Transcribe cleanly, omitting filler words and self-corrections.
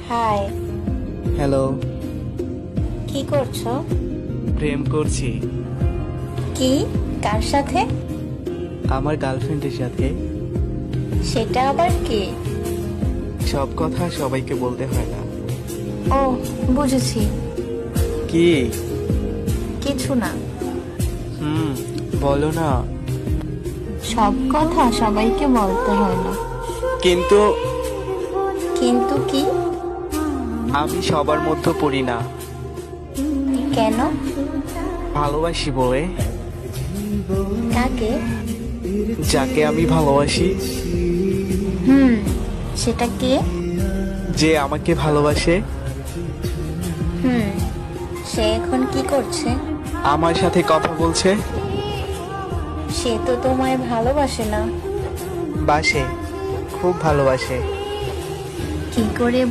High. Hello. কি করছো? প্রেম করছি। কি? কার সাথে? আমার গার্লফ্রেন্ডের সাথে। সেটা আবার কে? সব কথা সবাইকে বলতে হয় না। ও, বুঝেছি। কি? কিছু না। বলো না। সব কথা সবাইকে বলতে হয় না। কিন্তু কিন্তু কি? আমি সবার মধ্যে পড়ি না। কেন? ভালোবাসি বলে। কাকে? যাকে আমি ভালোবাসি। সেটা কে? যে আমাকে ভালোবাসে। সে এখন কি করছে? আমার সাথে কথা বলছে। সে তো তোমায় ভালোবাসে না। বাসে, খুব ভালোবাসে। কি করে